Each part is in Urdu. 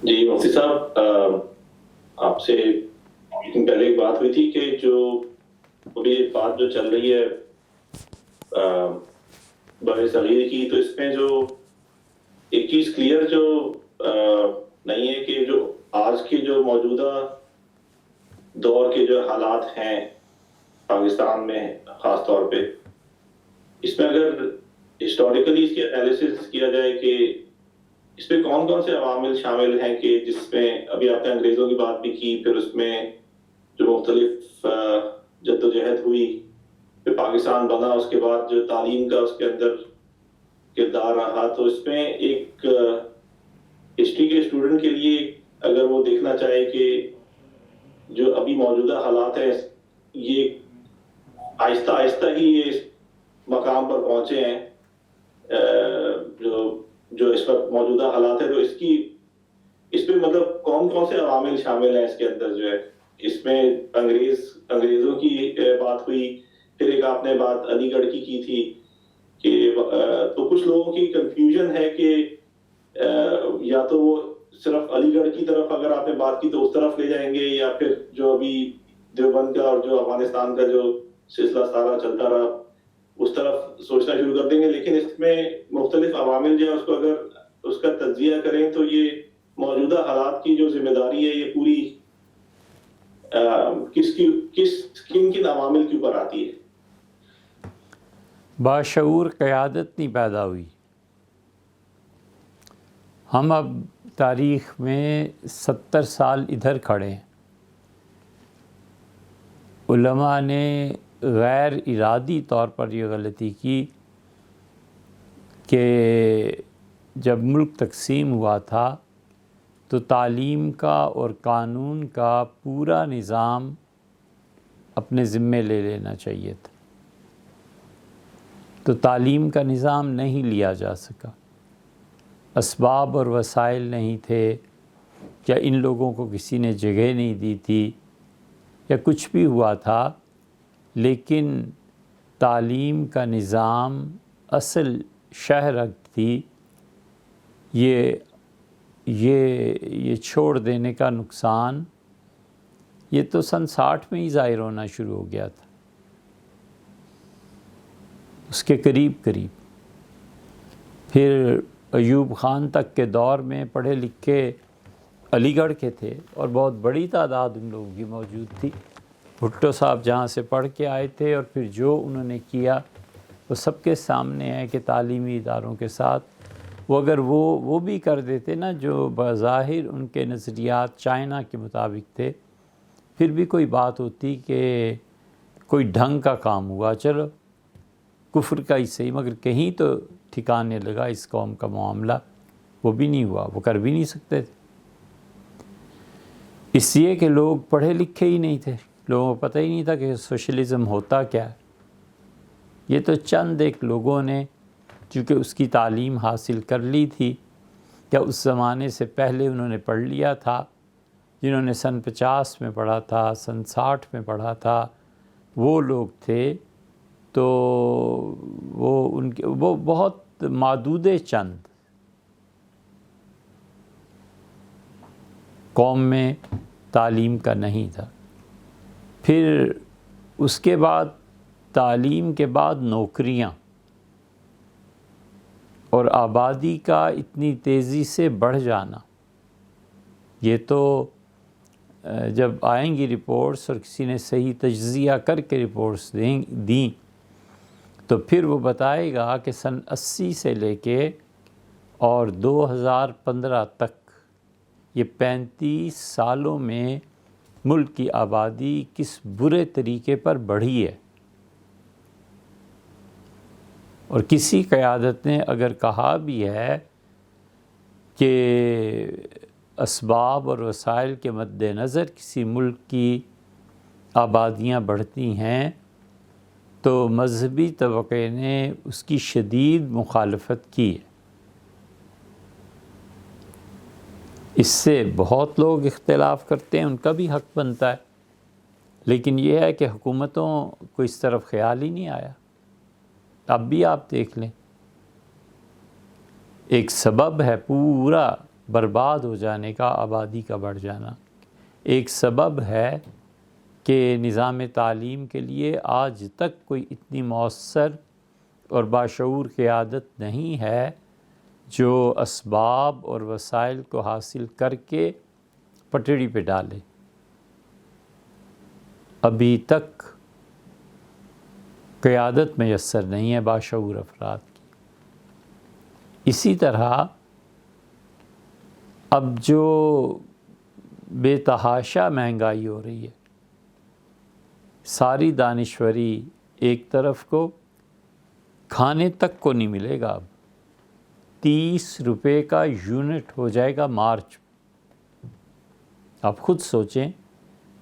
جی مفتی صاحب، آپ سے پہلے ایک بات ہوئی تھی کہ جو ابھی بات جو چل رہی ہے بر صغیر کی، تو اس میں جو ایک چیز کلیئر جو نہیں ہے کہ جو آج کے جو موجودہ دور کے جو حالات ہیں پاکستان میں خاص طور پہ، اس میں اگر ہسٹوریکلی اس کی انالیسس کیا جائے کہ اس میں کون کون سے عوامل شامل ہیں کہ جس میں ابھی آپ نے انگریزوں کی بات بھی کی، پھر اس میں جو مختلف جدوجہد ہوئی، پھر پاکستان بنا، اس کے بعد جو تعلیم کا اس کے اندر کردار رہا، تو اس میں ایک ہسٹری کے اسٹوڈنٹ کے لیے اگر وہ دیکھنا چاہے کہ جو ابھی موجودہ حالات ہیں یہ آہستہ آہستہ ہی یہ اس مقام پر پہنچے ہیں، جو جو اس وقت موجودہ حالات ہیں، تو اس پہ مطلب کون کون سے عوامل شامل ہیں اس کے اندر جو ہے، اس میں انگریزوں کی بات ہوئی، پھر ایک آپ نے بات علی گڑھ کی تھی کہ تو کچھ لوگوں کی کنفیوژن ہے کہ یا تو وہ صرف علی گڑھ کی طرف اگر آپ نے بات کی تو اس طرف لے جائیں گے، یا پھر جو ابھی دیوبند کا اور جو افغانستان کا جو سلسلہ سارا چلتا رہا اس طرف سوچنا شروع کر دیں گے، لیکن اس میں مختلف عوامل جو ہے اس کو اگر اس کا تجزیہ کریں تو یہ موجودہ حالات کی جو ذمہ داری ہے یہ پوری کن کن عوامل کے اوپر آتی ہے؟ باشعور قیادت نہیں پیدا ہوئی۔ ہم اب تاریخ میں 70 سال ادھر کھڑے ہیں، علماء نے غیر ارادی طور پر یہ غلطی کی کہ جب ملک تقسیم ہوا تھا تو تعلیم کا اور قانون کا پورا نظام اپنے ذمے لے لینا چاہیے تھا، تو تعلیم کا نظام نہیں لیا جا سکا، اسباب اور وسائل نہیں تھے، یا ان لوگوں کو کسی نے جگہ نہیں دی تھی، یا کچھ بھی ہوا تھا، لیکن تعلیم کا نظام اصل شہرت تھی، یہ چھوڑ دینے کا نقصان یہ تو سن 60 میں ہی ظاہر ہونا شروع ہو گیا تھا، اس کے قریب پھر ایوب خان تک کے دور میں پڑھے لکھے علی گڑھ کے تھے اور بہت بڑی تعداد ان لوگوں کی موجود تھی۔ بھٹو صاحب جہاں سے پڑھ کے آئے تھے اور پھر جو انہوں نے کیا وہ سب کے سامنے ہے کہ تعلیمی اداروں کے ساتھ وہ اگر وہ بھی کر دیتے نا جو بظاہر ان کے نظریات چائنا کے مطابق تھے، پھر بھی کوئی بات ہوتی کہ کوئی ڈھنگ کا کام ہوا، چلو کفر کا ہی صحیح، مگر کہیں تو ٹھکانے لگا اس قوم کا معاملہ، وہ بھی نہیں ہوا، وہ کر بھی نہیں سکتے تھے، اس لیے کہ لوگ پڑھے لکھے ہی نہیں تھے، لوگوں کو پتہ ہی نہیں تھا کہ سوشلزم ہوتا کیا ہے۔ یہ تو چند ایک لوگوں نے چونکہ اس کی تعلیم حاصل کر لی تھی، یا اس زمانے سے پہلے انہوں نے پڑھ لیا تھا، جنہوں نے سن 50 میں پڑھا تھا، سن 60 میں پڑھا تھا، وہ لوگ تھے، تو وہ بہت معدود چند قوم میں تعلیم کا نہیں تھا۔ پھر اس کے بعد تعلیم کے بعد نوکریاں اور آبادی کا اتنی تیزی سے بڑھ جانا، یہ تو جب آئیں گی رپورٹس اور کسی نے صحیح تجزیہ کر کے رپورٹس دیں تو پھر وہ بتائے گا کہ سن 80 سے لے کے اور 2015 تک یہ 35 سالوں میں ملک کی آبادی کس برے طریقے پر بڑھی ہے، اور کسی قیادت نے اگر کہا بھی ہے کہ اسباب اور وسائل کے مد نظر کسی ملک کی آبادیاں بڑھتی ہیں تو مذہبی طبقے نے اس کی شدید مخالفت کی ہے۔ اس سے بہت لوگ اختلاف کرتے ہیں، ان کا بھی حق بنتا ہے، لیکن یہ ہے کہ حکومتوں کو اس طرف خیال ہی نہیں آیا۔ اب بھی آپ دیکھ لیں، ایک سبب ہے پورا برباد ہو جانے کا، آبادی کا بڑھ جانا ایک سبب ہے کہ نظام تعلیم کے لیے آج تک کوئی اتنی مؤثر اور باشعور قیادت نہیں ہے جو اسباب اور وسائل کو حاصل کر کے پٹڑی پہ ڈالے۔ ابھی تک قیادت میسر نہیں ہے باشعور افراد کی۔ اسی طرح اب جو بے تحاشا مہنگائی ہو رہی ہے، ساری دانشوری ایک طرف کو، کھانے تک کو نہیں ملے گا۔ اب 30 روپے کا یونٹ ہو جائے گا مارچ۔ آپ خود سوچیں،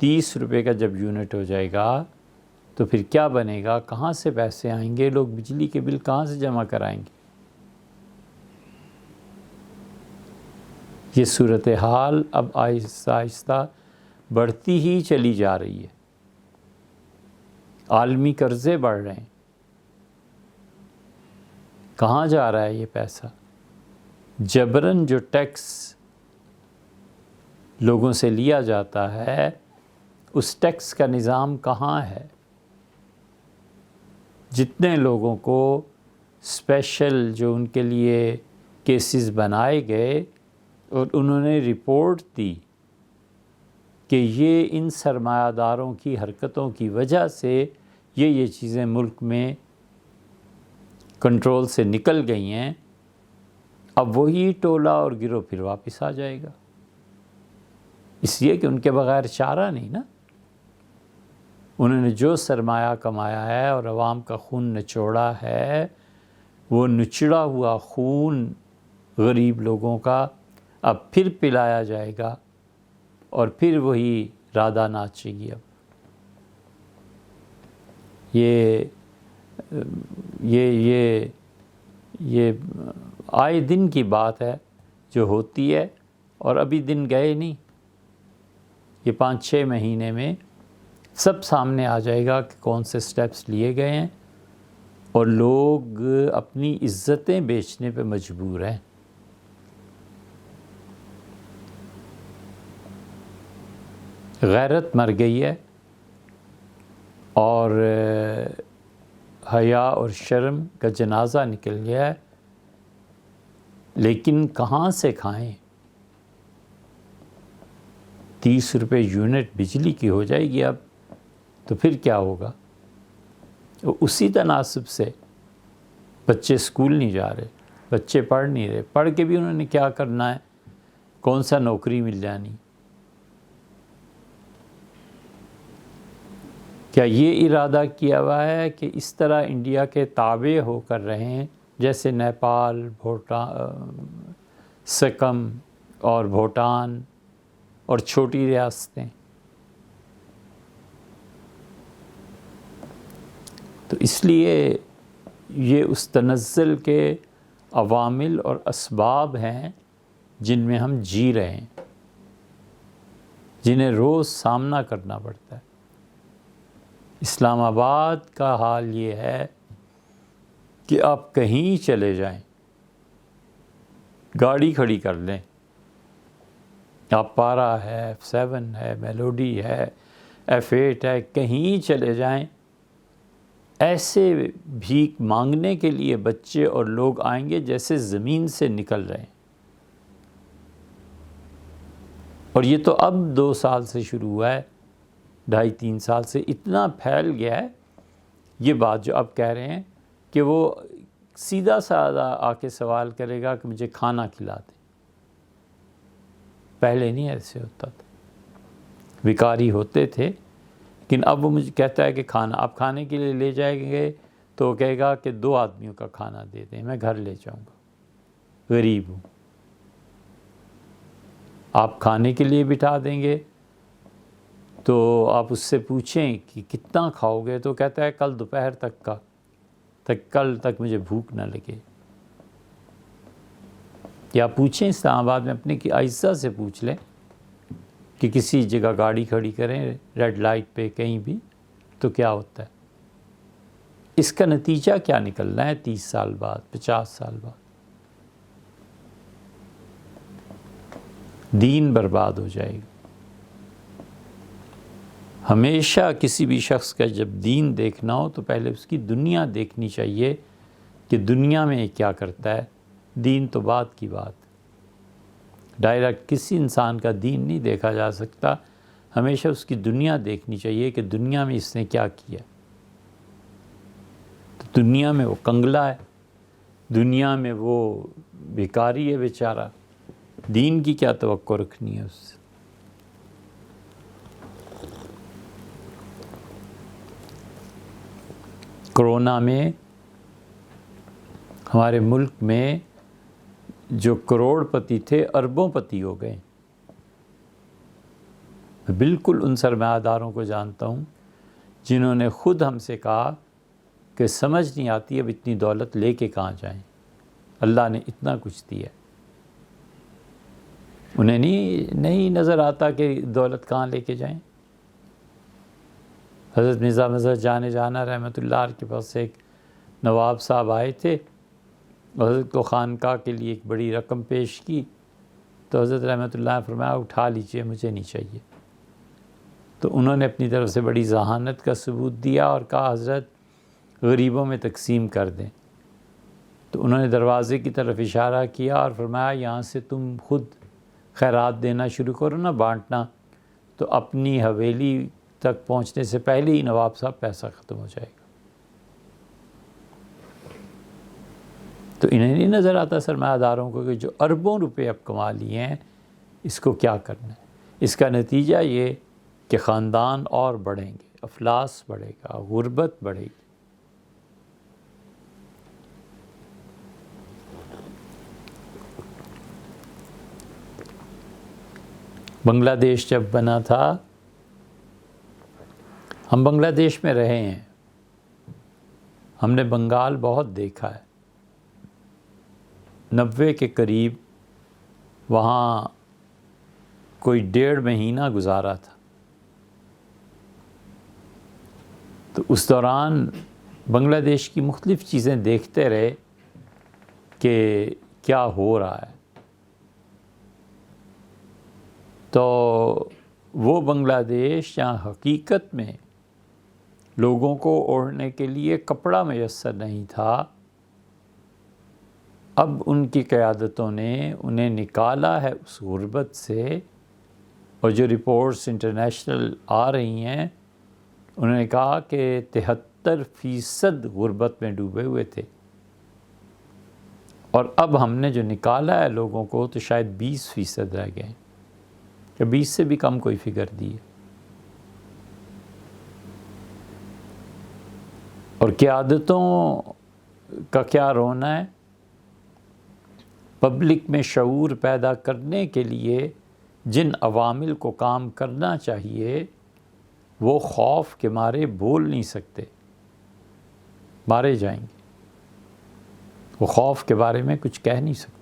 30 روپے کا جب یونٹ ہو جائے گا تو پھر کیا بنے گا؟ کہاں سے پیسے آئیں گے؟ لوگ بجلی کے بل کہاں سے جمع کرائیں گے؟ یہ صورتحال اب آہستہ آہستہ بڑھتی ہی چلی جا رہی ہے۔ عالمی قرضے بڑھ رہے ہیں۔ کہاں جا رہا ہے یہ پیسہ؟ جبراً جو ٹیکس لوگوں سے لیا جاتا ہے، اس ٹیکس کا نظام کہاں ہے؟ جتنے لوگوں کو اسپیشل جو ان کے لیے کیسز بنائے گئے اور انہوں نے رپورٹ دی کہ یہ ان سرمایہ داروں کی حرکتوں کی وجہ سے یہ چیزیں ملک میں کنٹرول سے نکل گئی ہیں، اب وہی ٹولہ اور گروہ پھر واپس آ جائے گا، اس لیے کہ ان کے بغیر چارہ نہیں نا۔ انہوں نے جو سرمایہ کمایا ہے اور عوام کا خون نچوڑا ہے، وہ نچڑا ہوا خون غریب لوگوں کا اب پھر پلایا جائے گا اور پھر وہی رادھا ناچے گی۔ اب یہ آئے دن کی بات ہے جو ہوتی ہے، اور ابھی دن گئے نہیں، یہ 5-6 مہینے میں سب سامنے آ جائے گا کہ کون سے سٹیپس لیے گئے ہیں، اور لوگ اپنی عزتیں بیچنے پہ مجبور ہیں۔ غیرت مر گئی ہے اور حیا اور شرم کا جنازہ نکل گیا ہے، لیکن کہاں سے کھائیں؟ 30 روپے یونٹ بجلی کی ہو جائے گی اب، تو پھر کیا ہوگا؟ اسی تناسب سے بچے اسکول نہیں جا رہے، بچے پڑھ نہیں رہے، پڑھ کے بھی انہوں نے کیا کرنا ہے؟ کون سا نوکری مل جانی؟ کیا یہ ارادہ کیا ہوا ہے کہ اس طرح انڈیا کے تابع ہو کر رہیں، جیسے نیپال، سکم اور بھوٹان اور چھوٹی ریاستیں؟ تو اس لیے یہ اس تنزل کے عوامل اور اسباب ہیں جن میں ہم جی رہے ہیں، جنہیں روز سامنا کرنا پڑتا ہے۔ اسلام آباد کا حال یہ ہے کہ آپ کہیں چلے جائیں، گاڑی کھڑی کر لیں، آپ پارا ہے، F7 ہے، میلوڈی ہے، F8 ہے، کہیں چلے جائیں، ایسے بھیک مانگنے کے لیے بچے اور لوگ آئیں گے جیسے زمین سے نکل رہے ہیں۔ اور یہ تو اب 2 سال سے شروع ہوا ہے، 2.5-3 سال سے اتنا پھیل گیا ہے یہ بات جو اب کہہ رہے ہیں کہ وہ سیدھا سادہ آ کے سوال کرے گا کہ مجھے کھانا کھلا دیں۔ پہلے نہیں ایسے ہوتا تھا، بھکاری ہوتے تھے، لیکن اب وہ مجھے کہتا ہے کہ کھانا، آپ کھانے کے لیے لے جائیں گے تو وہ کہے گا کہ 2 آدمیوں کا کھانا دے دیں، میں گھر لے جاؤں گا، غریب ہوں۔ آپ کھانے کے لیے بٹھا دیں گے تو آپ اس سے پوچھیں کہ کتنا کھاؤ گے، تو کہتا ہے کل دوپہر تک کا، کل تک مجھے بھوک نہ لگے۔ یا پوچھیں اسلام آباد میں اپنے کی اعزہ سے پوچھ لیں کہ کسی جگہ گاڑی کھڑی کریں ریڈ لائٹ پہ کہیں بھی، تو کیا ہوتا ہے؟ اس کا نتیجہ کیا نکلنا ہے 30 سال بعد، 50 سال بعد؟ دین برباد ہو جائے گا۔ ہمیشہ کسی بھی شخص کا جب دین دیکھنا ہو تو پہلے اس کی دنیا دیکھنی چاہیے کہ دنیا میں کیا کرتا ہے، دین تو بعد کی بات۔ ڈائریکٹ کسی انسان کا دین نہیں دیکھا جا سکتا، ہمیشہ اس کی دنیا دیکھنی چاہیے کہ دنیا میں اس نے کیا کیا۔ تو دنیا میں وہ کنگلا ہے، دنیا میں وہ بیکاری ہے بیچارہ، دین کی کیا توقع رکھنی ہے اس سے۔ کرونا میں ہمارے ملک میں جو کروڑ پتی تھے اربوں پتی ہو گئے۔ میں بالکل ان سرمایہ داروں کو جانتا ہوں جنہوں نے خود ہم سے کہا کہ سمجھ نہیں آتی اب اتنی دولت لے کے کہاں جائیں، اللہ نے اتنا کچھ دیا۔ انہیں نہیں نظر آتا کہ دولت کہاں لے کے جائیں۔ حضرت مرزا مظہر جانا رحمۃ اللہ علیہ کے پاس ایک نواب صاحب آئے تھے، حضرت کو خانقاہ کے لیے ایک بڑی رقم پیش کی، تو حضرت رحمۃ اللہ نے فرمایا اٹھا لیجئے، مجھے نہیں چاہیے۔ تو انہوں نے اپنی طرف سے بڑی ذہانت کا ثبوت دیا اور کہا حضرت غریبوں میں تقسیم کر دیں۔ تو انہوں نے دروازے کی طرف اشارہ کیا اور فرمایا یہاں سے تم خود خیرات دینا شروع کرو نا، بانٹنا، تو اپنی حویلی تک پہنچنے سے پہلے ہی نواب صاحب پیسہ ختم ہو جائے گا۔ تو انہیں نہیں نظر آتا سرمایہ داروں کو کہ جو اربوں روپے اب کما لیے ہیں اس کو کیا کرنا ہے۔ اس کا نتیجہ یہ کہ خاندان اور بڑھیں گے، افلاس بڑھے گا، غربت بڑھے گی۔ بنگلہ دیش جب بنا تھا، ہم بنگلہ دیش میں رہے ہیں، ہم نے بنگال بہت دیکھا ہے۔ 90 کے قریب وہاں کوئی 1.5 مہینہ گزارا تھا۔ تو اس دوران بنگلہ دیش کی مختلف چیزیں دیکھتے رہے کہ کیا ہو رہا ہے۔ تو وہ بنگلہ دیش جہاں حقیقت میں لوگوں کو اوڑھنے کے لیے کپڑا میسر نہیں تھا، اب ان کی قیادتوں نے انہیں نکالا ہے اس غربت سے، اور جو رپورٹس انٹرنیشنل آ رہی ہیں انہوں نے کہا کہ 73% غربت میں ڈوبے ہوئے تھے، اور اب ہم نے جو نکالا ہے لوگوں کو تو شاید 20% رہ گئے، کہ 20 سے بھی کم کوئی فگر دی ہے۔ اور قیادتوں کا کیا رونا ہے؟ پبلک میں شعور پیدا کرنے کے لیے جن عوامل کو کام کرنا چاہیے وہ خوف کے مارے بول نہیں سکتے، مارے جائیں گے، وہ خوف کے بارے میں کچھ کہہ نہیں سکتے۔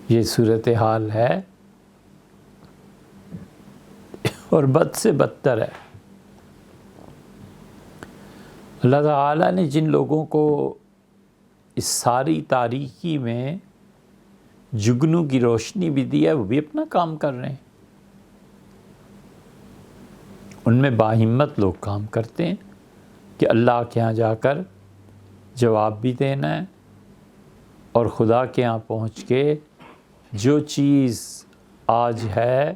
یہ صورتحال ہے اور بد سے بدتر ہے۔ اللہ تعالیٰ نے جن لوگوں کو اس ساری تاریکی میں جگنو کی روشنی بھی دی ہے وہ بھی اپنا کام کر رہے ہیں۔ ان میں باہمت لوگ کام کرتے ہیں کہ اللہ کے ہاں جا کر جواب بھی دینا ہے اور خدا کے ہاں پہنچ کے جو چیز آج ہے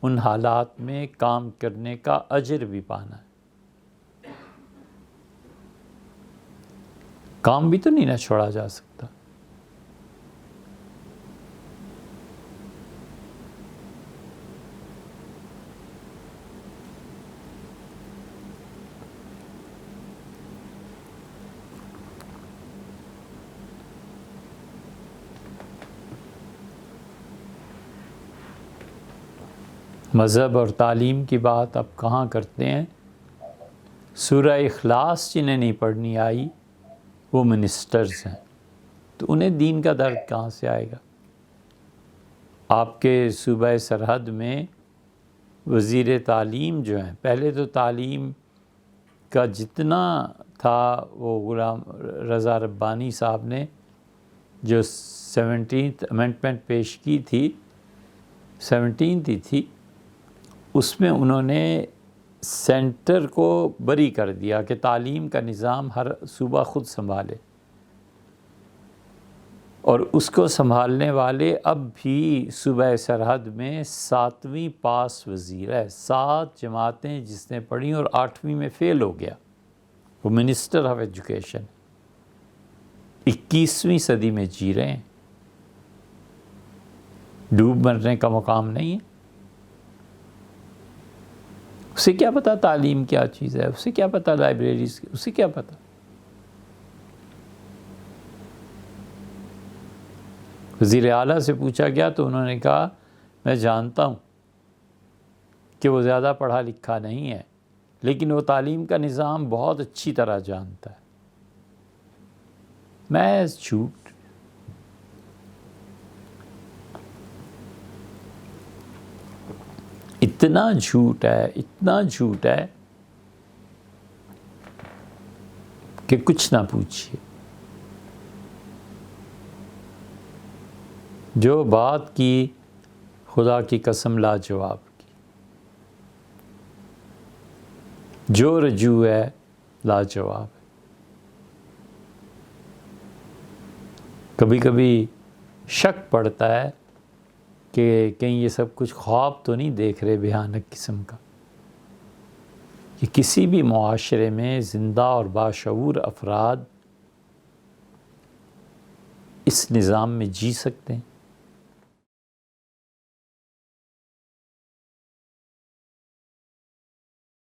ان حالات میں کام کرنے کا اجر بھی پانا ہے۔ کام بھی تو نہیں نہ چھوڑا جا سکتا۔ مذہب اور تعلیم کی بات اب کہاں کرتے ہیں؟ سورہ اخلاص جنہیں نہیں پڑھنی آئی وہ منسٹرز ہیں، تو انہیں دین کا درد کہاں سے آئے گا؟ آپ کے صوبہ سرحد میں وزیر تعلیم جو ہیں، پہلے تو تعلیم کا جتنا تھا وہ غلام رضا ربانی صاحب نے جو 17th امینڈمنٹ پیش کی تھی، 17th ہی تھی، اس میں انہوں نے سینٹر کو بری کر دیا کہ تعلیم کا نظام ہر صوبہ خود سنبھالے، اور اس کو سنبھالنے والے اب بھی صوبہ سرحد میں 7ویں پاس وزیر ہے، 7 جماعتیں جس نے پڑھی اور 8ویں میں فیل ہو گیا، وہ منسٹر آف ایجوکیشن، 21ویں صدی میں جی رہے ہیں، ڈوب مرنے کا مقام نہیں ہے۔ اسے کیا پتا تعلیم کیا چیز ہے، اسے کیا پتا لائبریریز، اسے کیا پتا۔ وزیر اعلیٰ سے پوچھا گیا تو انہوں نے کہا میں جانتا ہوں کہ وہ زیادہ پڑھا لکھا نہیں ہے، لیکن وہ تعلیم کا نظام بہت اچھی طرح جانتا ہے۔ محض جھوٹ۔ اتنا جھوٹ ہے، اتنا جھوٹ ہے کہ کچھ نہ پوچھیے۔ جو بات کی خدا کی قسم لاجواب کی، جو رجوع ہے لاجواب ہے۔ کبھی کبھی شک پڑتا ہے کہ کہیں یہ سب کچھ خواب تو نہیں دیکھ رہے بھیانک قسم کا، کہ کسی بھی معاشرے میں زندہ اور باشعور افراد اس نظام میں جی سکتے ہیں۔